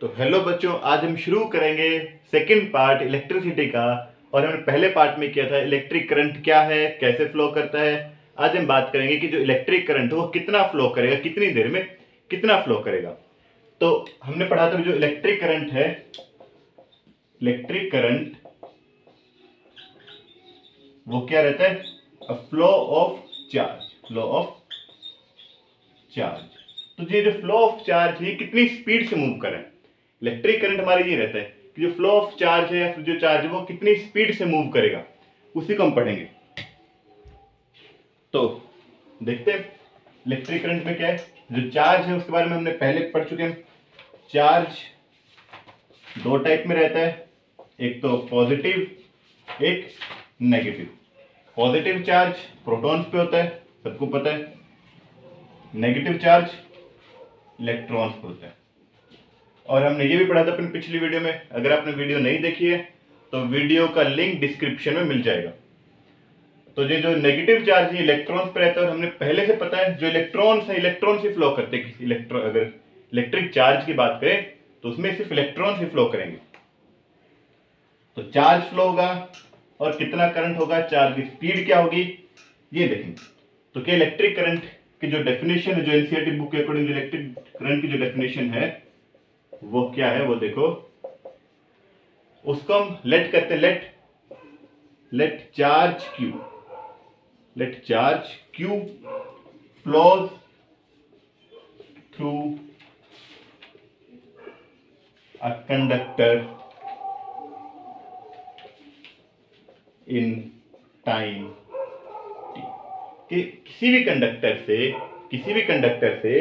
तो हेलो बच्चों, आज हम शुरू करेंगे सेकंड पार्ट इलेक्ट्रिसिटी का। और हमने पहले पार्ट में किया था इलेक्ट्रिक करंट क्या है, कैसे फ्लो करता है। आज हम बात करेंगे कि जो इलेक्ट्रिक करंट है वो कितना फ्लो करेगा, कितनी देर में कितना फ्लो करेगा। तो हमने पढ़ा था जो इलेक्ट्रिक करंट है, इलेक्ट्रिक करंट वो क्या रहता है, flow of charge, flow of charge. तो ये जो फ्लो ऑफ चार्ज है कितनी स्पीड से मूव कर रहा है। इलेक्ट्रिक करंट हमारे ये रहता है कि जो फ्लो ऑफ चार्ज है या फिर जो चार्ज है वो कितनी स्पीड से मूव करेगा, उसी को हम पढ़ेंगे। तो देखते हैं इलेक्ट्रिक करंट में क्या है। जो चार्ज है उसके बारे में हमने पहले पढ़ चुके हैं। चार्ज दो टाइप में रहता है, एक तो पॉजिटिव, एक नेगेटिव। पॉजिटिव चार्ज प्रोटॉन्स पे होता है, सबको पता है। नेगेटिव चार्ज इलेक्ट्रॉन्स पे होता है। और हमने ये भी पढ़ा था अपनी पिछली वीडियो में। अगर आपने वीडियो नहीं देखी है तो वीडियो का लिंक डिस्क्रिप्शन में मिल जाएगा। तो ये जो नेगेटिव चार्ज है इलेक्ट्रॉन्स पे रहता है, और हमने पहले से पता है जो इलेक्ट्रॉन्स है इलेक्ट्रॉन्स ही फ्लो करते हैं। अगर इलेक्ट्रिक चार्ज की बात करें तो उसमें सिर्फ इलेक्ट्रॉन्स ही फ्लो करेंगे। तो चार्ज फ्लो होगा और कितना करंट होगा, चार्ज की स्पीड क्या होगी, ये देखेंगे। तो क्या इलेक्ट्रिक करंट की जो डेफिनेशन है, जो एनसीईआरटी बुक के अकॉर्डिंग इलेक्ट्रिक करंट की जो डेफिनेशन है वो क्या है, वो देखो। उसको हम लेट करते हैं, let charge Q flows through a conductor in time t। कि किसी भी कंडक्टर से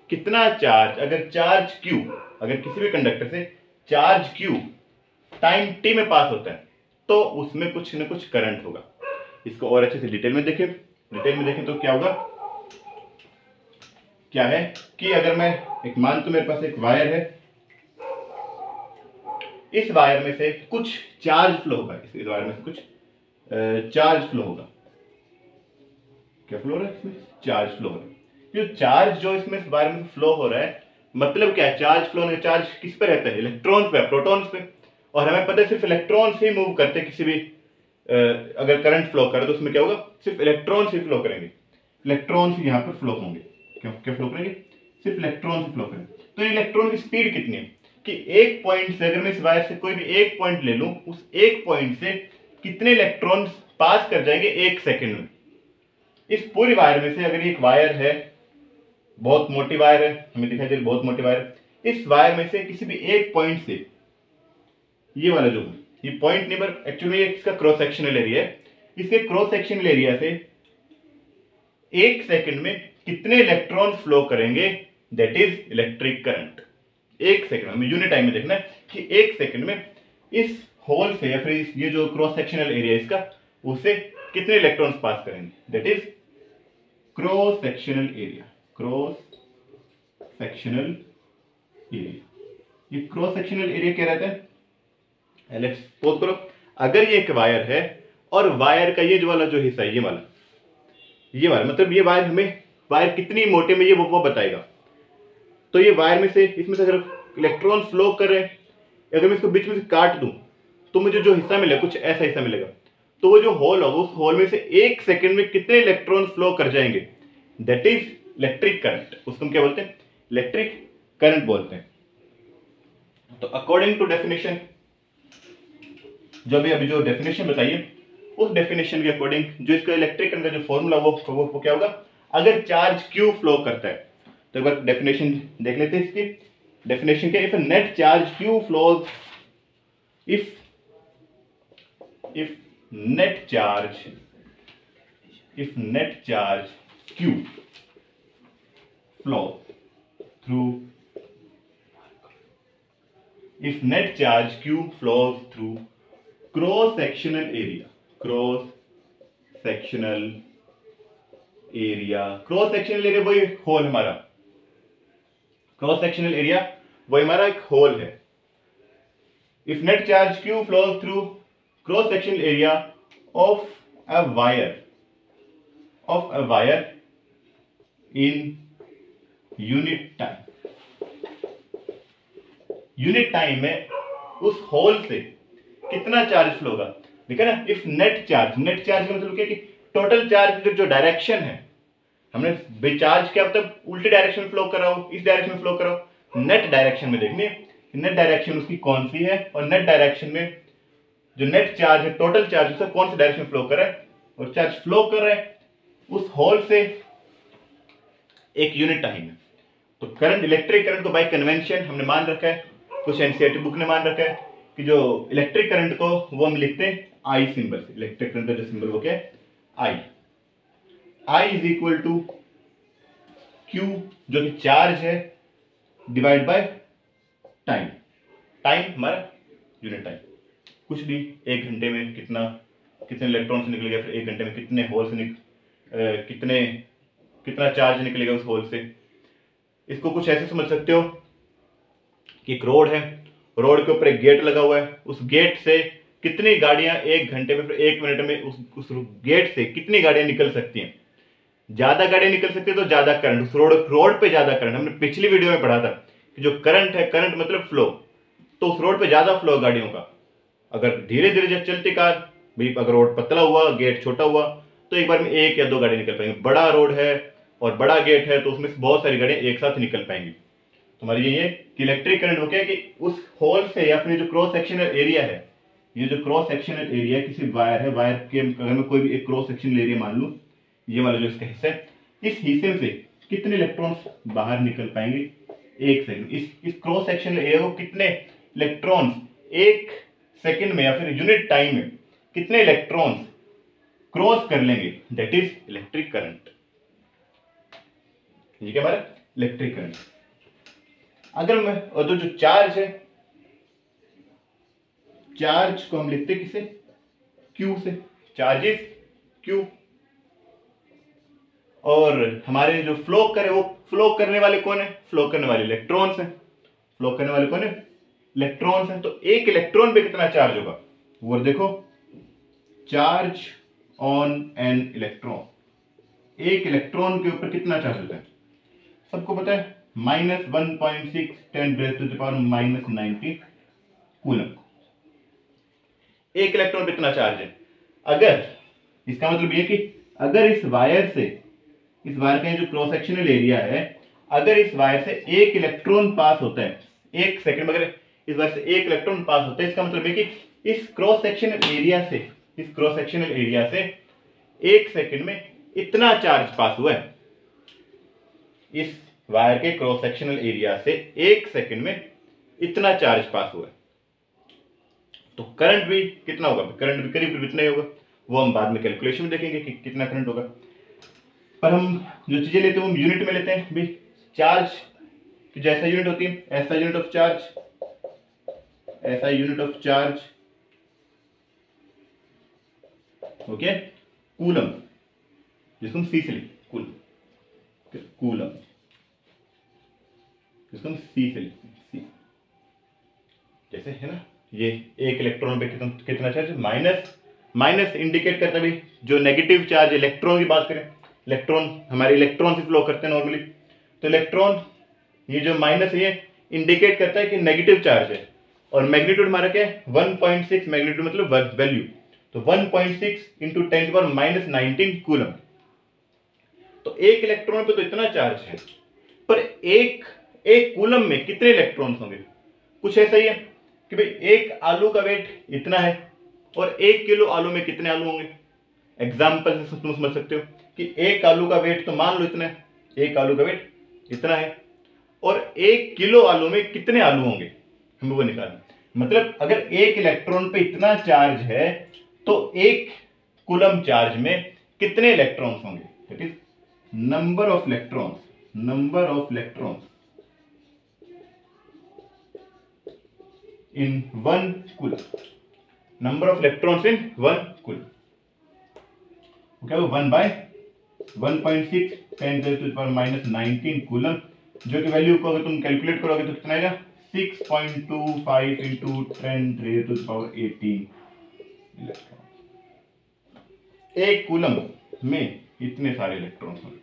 कितना चार्ज, अगर किसी भी कंडक्टर से चार्ज क्यू टाइम टी में पास होता है तो उसमें कुछ न कुछ करंट होगा। इसको और अच्छे से डिटेल में देखें तो क्या होगा, क्या है कि अगर मैं मान तो मेरे पास एक वायर है, इस वायर में से कुछ चार्ज फ्लो होगा, इस वायर में से कुछ चार्ज फ्लो होगा। क्या फ्लो हो रहा है इसमें, चार्ज फ्लो हो रहा है। जो चार्ज जो इसमें वायर में फ्लो हो रहा है, मतलब क्या है, चार्ज फ्लो नहीं, चार्ज किस पे रहता है, इलेक्ट्रॉन पे, प्रोटॉन्स पे। और हमें पता है सिर्फ इलेक्ट्रॉन्स ही मूव करते हैं। किसी भी अगर करंट फ्लो करे तो उसमें क्या होगा, सिर्फ इलेक्ट्रॉन्स ही फ्लो करेंगे, इलेक्ट्रॉन्स ही यहाँ पर फ्लो होंगे। क्या फ्लो करेंगे, सिर्फ इलेक्ट्रॉन्स ही फ्लो करेंगे। तो इलेक्ट्रॉन की स्पीड कितनी है कि एक पॉइंट से, अगर मैं इस वायर से कोई भी एक पॉइंट ले लूं, उस एक पॉइंट से कितने इलेक्ट्रॉन्स पास कर जाएंगे एक सेकेंड में। इस पूरी वायर में से, अगर एक वायर है, बहुत मोटी वायर है, हमें दिखाई दे रही बहुत मोटी वायर है, इस वायर में से किसी भी एक पॉइंट से, ये वाला जो ये पॉइंट नहीं पर एक्चुअली ये इसका क्रॉस सेक्शनल एरिया है, इसके क्रॉस सेक्शनल एरिया से एक सेकंड में कितने इलेक्ट्रॉन फ्लो करेंगे, दैट इज इलेक्ट्रिक करंट। एक सेकंड में, यूनिट टाइम में देखना है कि एक सेकंड में इस होल से या फिर ये जो क्रॉस सेक्शनल एरिया इसका, उससे कितने इलेक्ट्रॉन्स पास करेंगे, that is cross sectional area. ये क्रॉस सेक्शनल एरिया क्या रहता है, लेट्स सपोज करो अगर ये एक वायर है और वायर का ये जो वाला जो हिस्सा है, ये वाला मतलब ये वायर, हमें वायर कितनी मोटे में ये वो बताएगा। तो ये वायर में से, इसमें से अगर इलेक्ट्रॉन फ्लो कर रहे हैं, अगर मैं इसको बीच में से काट दूं तो मुझे जो हिस्सा मिलेगा कुछ ऐसा हिस्सा मिलेगा। तो वो जो होल होगा, उस होल में से एक सेकंड में कितने इलेक्ट्रॉन फ्लो कर जाएंगे, दैट इज इलेक्ट्रिक करंट। उसको हम क्या बोलते हैं, इलेक्ट्रिक करंट बोलते हैं। तो अकॉर्डिंग टू डेफिनेशन, जो भी अभी जो डेफिनेशन बताइए, उस डेफिनेशन के अकॉर्डिंग जो इसका इलेक्ट्रिक करंट का जो फॉर्मूला वो क्या होगा, अगर चार्ज क्यू फ्लो करता है। तो एक बार डेफिनेशन देख लेते हैं। इसकी डेफिनेशन क्या, if net charge Q flows, if net charge Q flow through, if net charge q flows through cross sectional area, वही होल हमारा, क्रॉस सेक्शनल एरिया वही हमारा एक होल है। if net charge q flows through cross sectional area of a wire in unit time, unit time में उस whole से कितना चार्ज फ्लो होगा। ठीक है ना। इफ नेट चार्ज का मतलब क्या कि टोटल चार्ज जो डायरेक्शन है, हमने चार्ज क्या मतलब उल्टी डायरेक्शन में फ्लो कर रहा हो, इस डायरेक्शन में फ्लो कर रहा हो, नेट डायरेक्शन में देखनी है नेट डायरेक्शन उसकी कौन सी है, और नेट डायरेक्शन में जो नेट चार्ज है, टोटल चार्ज उसका कौन सी डायरेक्शन फ्लो कर रहा है, और चार्ज फ्लो कर रहा है उस होल से एक यूनिट टाइम में। तो करंट, इलेक्ट्रिक करंट को बाय कन्वेंशन हमने मान रखा है, कुछ एनसीईआरटी बुक ने मान रखा है कि जो इलेक्ट्रिक करंट को वो हम लिखते हैं आई सिंबल से। इलेक्ट्रिक करंट का जो सिंबल वो क्या है, I is equal to Q जो कि चार्ज है डिवाइड बाय टाइम। टाइम हमारा यूनिट टाइम, कुछ भी 1 घंटे में कितने इलेक्ट्रॉन से निकलेगा, फिर 1 घंटे में कितने होल से कितना चार्ज निकलेगा उस होल से। इसको कुछ ऐसे समझ सकते हो कि एक रोड है, रोड के ऊपर एक गेट लगा हुआ है, उस गेट से कितनी गाड़ियां 1 घंटे में, फिर 1 मिनट में उस गेट से कितनी गाड़ियां निकल सकती हैं। ज्यादा गाड़ियां निकल सकती है तो ज्यादा करंट, उस रोड पे ज्यादा करंट। हमने पिछली वीडियो में पढ़ा था कि जो करंट है, करंट मतलब फ्लो, तो उस रोड पे ज्यादा फ्लो है गाड़ियों का। अगर धीरे धीरे जब चलती कार भाई, अगर रोड पतला हुआ, गेट छोटा हुआ, तो एक बार में 1 या 2 गाड़ी निकल पाएंगे। बड़ा रोड है और बड़ा गेट है तो उसमें बहुत सारी गाड़ियां एक साथ निकल पाएंगी। तुम्हारी ये कि इलेक्ट्रिक करंट वो क्या है कि उस होल से, या फिर जो क्रॉस सेक्शनल एरिया है, ये जो क्रॉस सेक्शनल एरिया किसी वायर है, वायर के अगर मैं कोई भी एक क्रॉस सेक्शनल एरिया मान लूं, ये वाला जो इसका हिस्सा है, इस हिस्से से कितने इलेक्ट्रॉन्स बाहर निकल पाएंगे 1 सेकंड। इस क्रॉस सेक्शनल एरिया को कितने इलेक्ट्रॉन्स 1 सेकंड में या फिर यूनिट टाइम में कितने इलेक्ट्रॉन्स क्रॉस कर लेंगे, दैट इज इलेक्ट्रिक करंट। ये क्या हमारा इलेक्ट्रिक करंट। अगर मैं, और जो चार्ज है, चार्ज को हम लिखते किसे, क्यू से, चार्ज इज क्यू। और हमारे जो फ्लो करे, वो फ्लो करने वाले कौन है, फ्लो करने वाले इलेक्ट्रॉन्स हैं। फ्लो करने वाले कौन है, इलेक्ट्रॉन्स हैं। तो एक इलेक्ट्रॉन पे कितना चार्ज होगा वो देखो, चार्ज ऑन एन इलेक्ट्रॉन, एक इलेक्ट्रॉन के ऊपर कितना चार्ज होता है सबको पता है, -1.6 10⁻⁻⁻90 कूलम। एक इलेक्ट्रॉन पे इतना चार्ज है। अगर, इसका मतलब ये कि अगर इस वायर से, इस वायर का जो क्रॉस सेक्शनल एरिया है, अगर इस वायर से 1 इलेक्ट्रॉन पास होता है 1 सेकंड में, अगर इस वायर से 1 इलेक्ट्रॉन पास होता है, इसका मतलब है कि इस क्रॉस सेक्शनल एरिया से, इस क्रॉस सेक्शनल एरिया से 1 सेकंड में इतना चार्ज पास हुआ है। इस वायर के क्रॉस सेक्शनल एरिया से 1 सेकंड में इतना चार्ज पास हुआ है। तो करंट भी कितना होगा, करंट भी करीब इतना ही होगा। वो हम बाद में कैलकुलेशन में देखेंगे कि कितना करंट होगा। पर हम जो चीजें लेते हैं वो यूनिट में लेते हैं भाई। चार्ज की जैसा यूनिट होती है, ऐसा यूनिट ऑफ चार्ज, ऐसा unit of charge, okay. Coulomb, जिसको हम सी से लिखते, कूलम, कूलम, जिसको हम सी से लिखते हैं, सी। जैसे है ना, ये 1 इलेक्ट्रॉन पे कितना चार्ज, माइनस इंडिकेट करता है जो नेगेटिव चार्ज, इलेक्ट्रॉन की बात करें, इलेक्ट्रॉन हमारे इलेक्ट्रॉन से फ्लो करते हैं नॉर्मली, तो इलेक्ट्रॉन, ये जो माइनस है ये इंडिकेट करता है कि नेगेटिव चार्ज है। और मैग्नीट्यूड हमारा क्या है, 1.6, मैग्नीट्यूड मतलब वैल्यू, तो 1.6 इंटू 10⁻⁻19 कूलम। तो 1 इलेक्ट्रॉन पे तो इतना चार्ज है, पर एक कूलम में कितने इलेक्ट्रॉन्स होंगे। कुछ ऐसा ही है कि भाई 1 आलू का वेट इतना है, और 1 किलो आलू में कितने आलू होंगे। एग्जाम्पल से तुम समझ सकते हो कि 1 आलू का वेट तो मान लो इतना है, 1 आलू का वेट इतना है, और 1 किलो आलू में कितने आलू होंगे, हमें वो निकालना। मतलब अगर 1 इलेक्ट्रॉन पे इतना चार्ज है तो 1 कूलम चार्ज में कितने इलेक्ट्रॉन्स होंगे, that is number of electrons, number of electrons in 1 coulomb, number of electrons in 1 coulomb, okay, 1/1.6 10⁻⁻⁻19 coulomb, जो कि वैल्यू को अगर तुम कैलकुलेट करोगे तो कितना आएगा, 6.25 इंटू 10⁻18 इलेक्ट्रॉन। 1 कूलम में इतने सारे इलेक्ट्रॉन्स होंगे,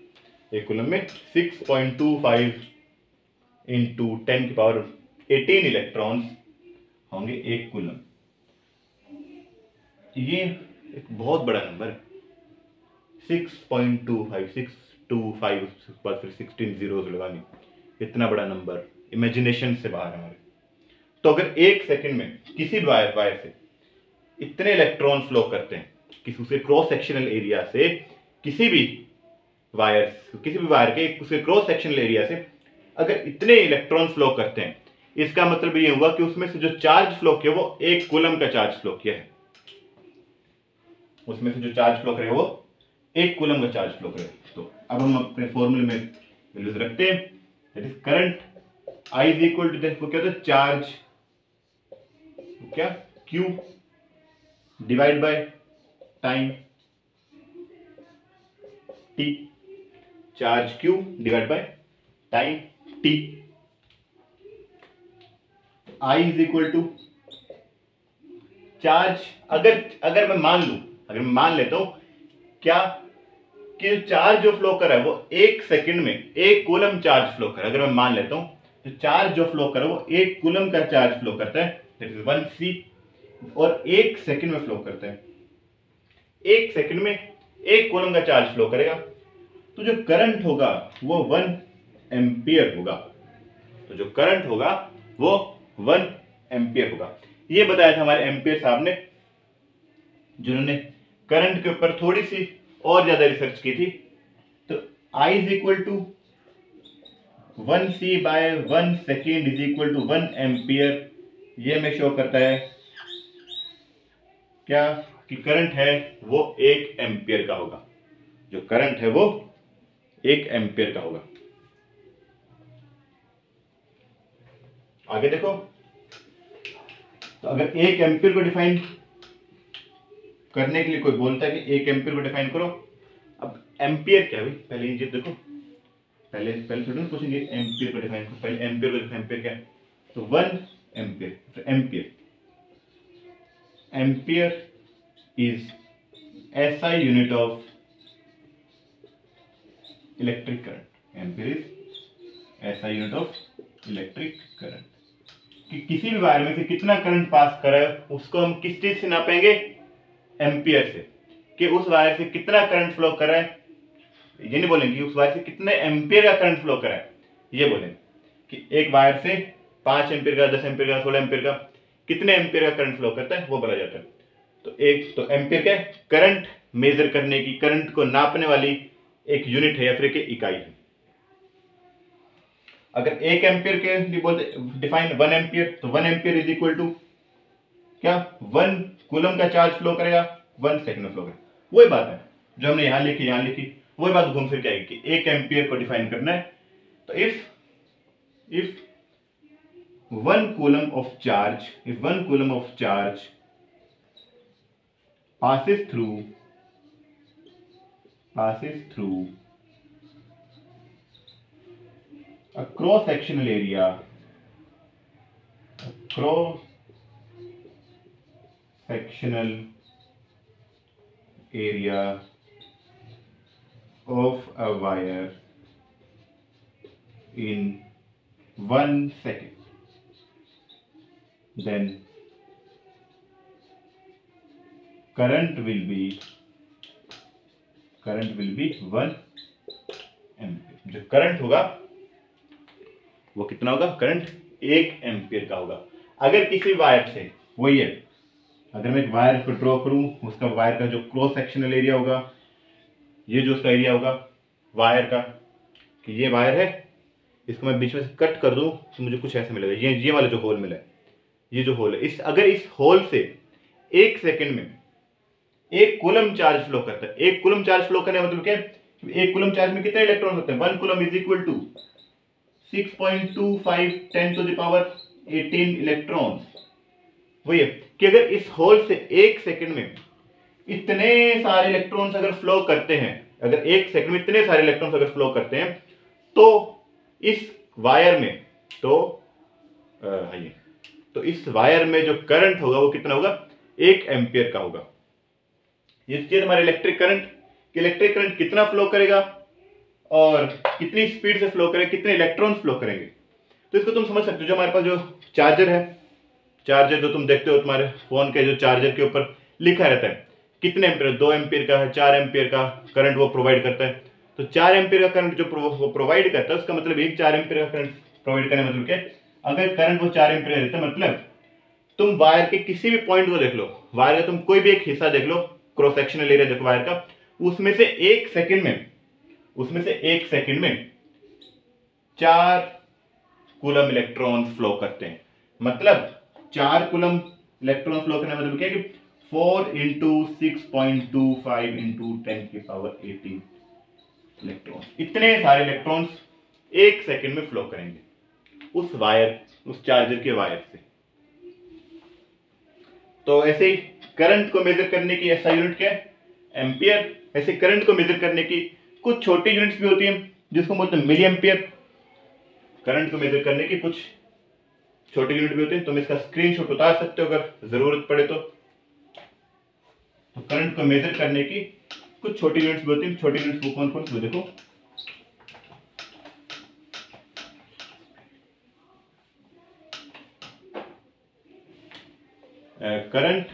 1 कूलम में 6.25 इंटू 10⁻18 18 इलेक्ट्रॉन्स होंगे 1 कूलम। ये एक बहुत बड़ा नंबर है, 6.25625 बाद फिर 16 जीरोस लगानी, इतना बड़ा नंबर इमेजिनेशन से बाहर है हमारे। तो अगर 1 सेकंड में किसी वायर से इतने इलेक्ट्रॉन फ्लो करते हैं, किसी उसके क्रॉस सेक्शनल एरिया से किसी भी वायर के उसके क्रॉस सेक्शनल एरिया से अगर इतने इलेक्ट्रॉन फ्लो करते हैं, इसका मतलब ये हुआ कि उसमें से जो चार्ज फ्लो किया वो 1 कूलम का चार्ज फ्लो किया है। उसमें से जो चार्ज फ्लो करे वो 1 कूलम का चार्ज फ्लो करे। तो अब हम अपने फॉर्मूले में वैल्यूज रखते हैं, that is current I is equal to, देखो क्या होता है, चार्ज क्या Q divide by time T, charge Q divide by time T। I is equal to charge, अगर मैं मान लेता हूं क्या कि चार्ज जो फ्लो कर रहा है वो 1 सेकंड में 1 कूलम चार्ज फ्लो कर रहा है, अगर मैं मान लेता हूं तो चार्ज जो फ्लो कर रहा है वो 1 कूलम का चार्ज फ्लो करता है, दैट इज 1C, और 1 सेकंड में फ्लो करता है। 1 सेकंड में 1 कूलम का चार्ज फ्लो करेगा, तो जो करंट होगा वो 1 एम्पियर होगा। तो जो करंट होगा वो 1 एम्पियर होगा। ये बताया था हमारे एम्पियर साहब ने, जिन्होंने करंट के ऊपर थोड़ी सी और ज्यादा रिसर्च की थी। तो I is equal to 1C by 1 second is equal to 1 ampere. ये हमें शो करता है क्या कि करंट है वो 1 एम्पियर का होगा। जो करंट है वो 1 एम्पियर का होगा। आगे देखो, तो अगर 1 एम्पियर को डिफाइन करने के लिए कोई बोलता है कि 1 एम्पियर को डिफाइन करो, अब एम्पियर क्या है भाई, पहले ये देखो, पहले थोड़ा ना पूछेंगे एम्पियर को डिफाइन करो, पहले एम्पियर को डिफाइन, एम्पियर क्या है, तो 1 ampere, ampere is SI unit of electric current. Ampere is SI unit of electric current. कि किसी भी वायर में से कितना करंट पास कर रहा है उसको हम किस चीज से नापेंगे, एम्पियर से, कि उस वायर से कितना करंट फ्लो कर रहा है। ये नहीं बोलेंगे उस वायर से कितने एम्पियर का करंट फ्लो कर रहा है, ये बोलेंगे कि एक वायर से 5 एम्पियर का, 10 एम्पियर का, 16 एम्पियर का कितने एम्पियर का करंट फ्लो करता है वो बोला जाता है। तो एम्पियर क्या है, करंट मेजर करने की, करंट को नापने वाली एक यूनिट है या फिर एक इकाई है। अगर 1 एम्पियर के लिए बोलते डिफाइन 1 एम्पियर, तो 1 एम्पियर इज इक्वल टू क्या, 1 कूलम का चार्ज फ्लो करेगा 1 सेकंड में फ्लो करेगा। वही बात है जो हमने यहां लिखी, वही बात घूम फिर के आएगी कि 1 एम्पियर को डिफाइन करना है। तो if 1 coulomb of charge passes through a cross sectional area of a wire in 1 second, then current will be 1 ampere. जो करंट होगा वो कितना होगा, करंट 1 एम्पियर का होगा। अगर किसी वायर से, वही है, अगर मैं एक वायर को ड्रॉ करूं, उसका वायर का जो क्रॉस सेक्शनल एरिया होगा, ये जो उसका एरिया होगा वायर का, कि ये वायर है, इसको मैं बीच में से कट कर दूं तो मुझे कुछ ऐसा मिलेगा। ये वाला जो होल मिला है, ये जो होल है, अगर इस होल से 1 सेकंड में 1 कूलम चार्ज फ्लो करता है। 1 कूलम चार्ज फ्लो करने का मतलब क्या है, 1 कूलम चार्ज में कितने इलेक्ट्रॉन होते हैं, 1 coulomb is equal to 6.25 10 to the power 18 electron. वही है कि अगर इस होल से 1 सेकंड में इतने सारे इलेक्ट्रॉन्स अगर फ्लो करते हैं, अगर 1 सेकंड में इतने सारे इलेक्ट्रॉन्स अगर फ्लो करते हैं, तो इस वायर में इस वायर में जो करंट होगा वो कितना होगा, 1 एम्पियर का होगा। ये हमारे इलेक्ट्रिक करंट कितना फ्लो करेगा और कितनी स्पीड से फ्लो करेगा, कितने इलेक्ट्रॉन फ्लो करेंगे। तो इसको तुम समझ सकते हो, जो हमारे पास जो चार्जर है, चार्जर जो तुम देखते हो तुम्हारे फोन के जो चार्जर के ऊपर लिखा रहता है कितने एम्पियर, 2 एम्पियर का है, 4 एम्पियर का करंट वो प्रोवाइड करता है। तो 4 एम्पियर का करंट जो वो प्रोवाइड करता है उसका मतलब एक 4 एम्पियर का करंट प्रोवाइड करने मतलब क्या, अगर करंट वो 4 एम्पियर रहता है मतलब तुम वायर के किसी भी पॉइंट को देख लो, वायर का तुम कोई भी एक हिस्सा देख लो, क्रॉस सेक्शनल एरिया देखो वायर का, उसमें से एक सेकंड में 4 कूलम इलेक्ट्रॉन फ्लो करते हैं। मतलब 4 कूलम इलेक्ट्रॉन फ्लो करने मतलब क्या है कि 4 इंटू 6.25 इंटू 10⁻18 इलेक्ट्रॉन, इतने सारे इलेक्ट्रॉन्स एक सेकंड में फ्लो करेंगे उस वायर, उस चार्जर के वायर से। तो ऐसे ही करंट को मेजर करने की ऐसा यूनिट क्या है, एम्पियर। ऐसे करंट को मेजर करने की कुछ छोटी यूनिट्स भी होती हैं जिसको बोलते हैं मिली एम्पियर। करंट को मेजर करने की कुछ छोटी यूनिट भी होती है, तुम इसका स्क्रीनशॉट उतार सकते हो अगर जरूरत पड़े तो करंट को मेजर करने की कुछ छोटी यूनिट्स भी होती हैं। छोटी यूनिट्स वो कौन कौन सी, देखो करंट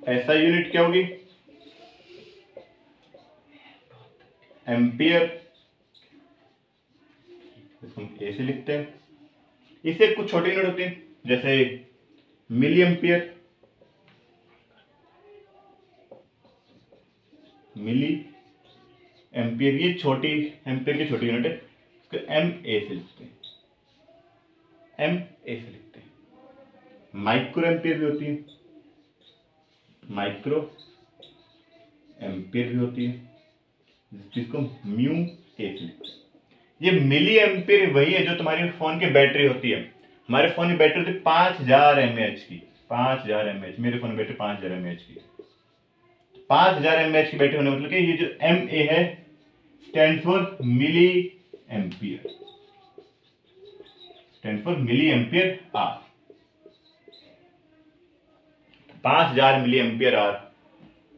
ऐसा यूनिट क्या होगी, एम्पियर, इसको हम ए से लिखते हैं। इसे कुछ छोटी यूनिट होती है जैसे मिली एम्पियर, मिली एम्पियर ये छोटी एम्पियर की छोटी यूनिट है, इसको एम ए से लिखते हैं, एम ए से लिखते हैं। माइक्रो एम्पियर भी होती है, माइक्रो एम्पियर भी होती है जिसको म्यू ए से लिखते हैं। ये मिली एम्पियर वही है जो तुम्हारी फोन की बैटरी होती है। हमारे फोन की बैटरी होती है 5000 mAh की, 5000 mAh, मेरे फोन की बैटरी 5000 mAh की। 5000 mAh की बैटरी होने मतलब कि ये जो एम ए है stand for milli ampere, stand for milli ampere hour. 5000 milli ampere hour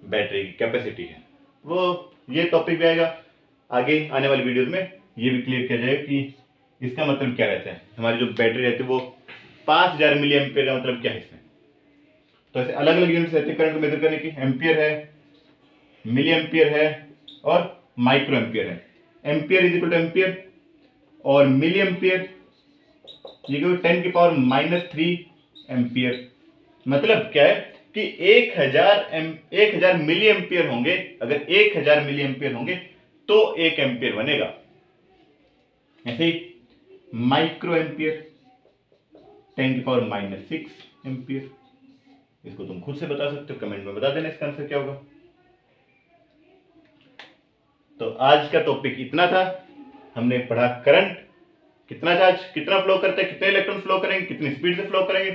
battery की कैपेसिटी है। वो ये टॉपिक भी आएगा आगे आने वाली वीडियोस में, ये भी क्लियर किया जाएगा कि इसका मतलब क्या रहता है, हमारी जो बैटरी रहती है वो 5000 मिली एम्पियर का मतलब क्या है इसमें। तो ऐसे अलग अलग यूनिट्स रहती है करंट को मेजर करने की, एम्पियर है, मिली एम्पियर है और माइक्रो एम्पियर है। Ampere is equal two ampere और मिली एम्पियर ये 10⁻³ एम्पियर। मतलब क्या है कि 1000 मिली एम्पियर होंगे, अगर 1000 मिली एम्पियर होंगे तो 1 एम्पियर बनेगा। ऐसे ही माइक्रो एम्पियर 10⁻⁻6 एम्पियर। इसको तुम खुद से बता सकते हो, कमेंट में बता देना इसका आंसर क्या होगा। तो आज का टॉपिक इतना था, हमने पढ़ा करंट कितना चार्ज कितना फ्लो करता है, कितने इलेक्ट्रॉन फ्लो करेंगे, कितनी स्पीड से फ्लो करेंगे।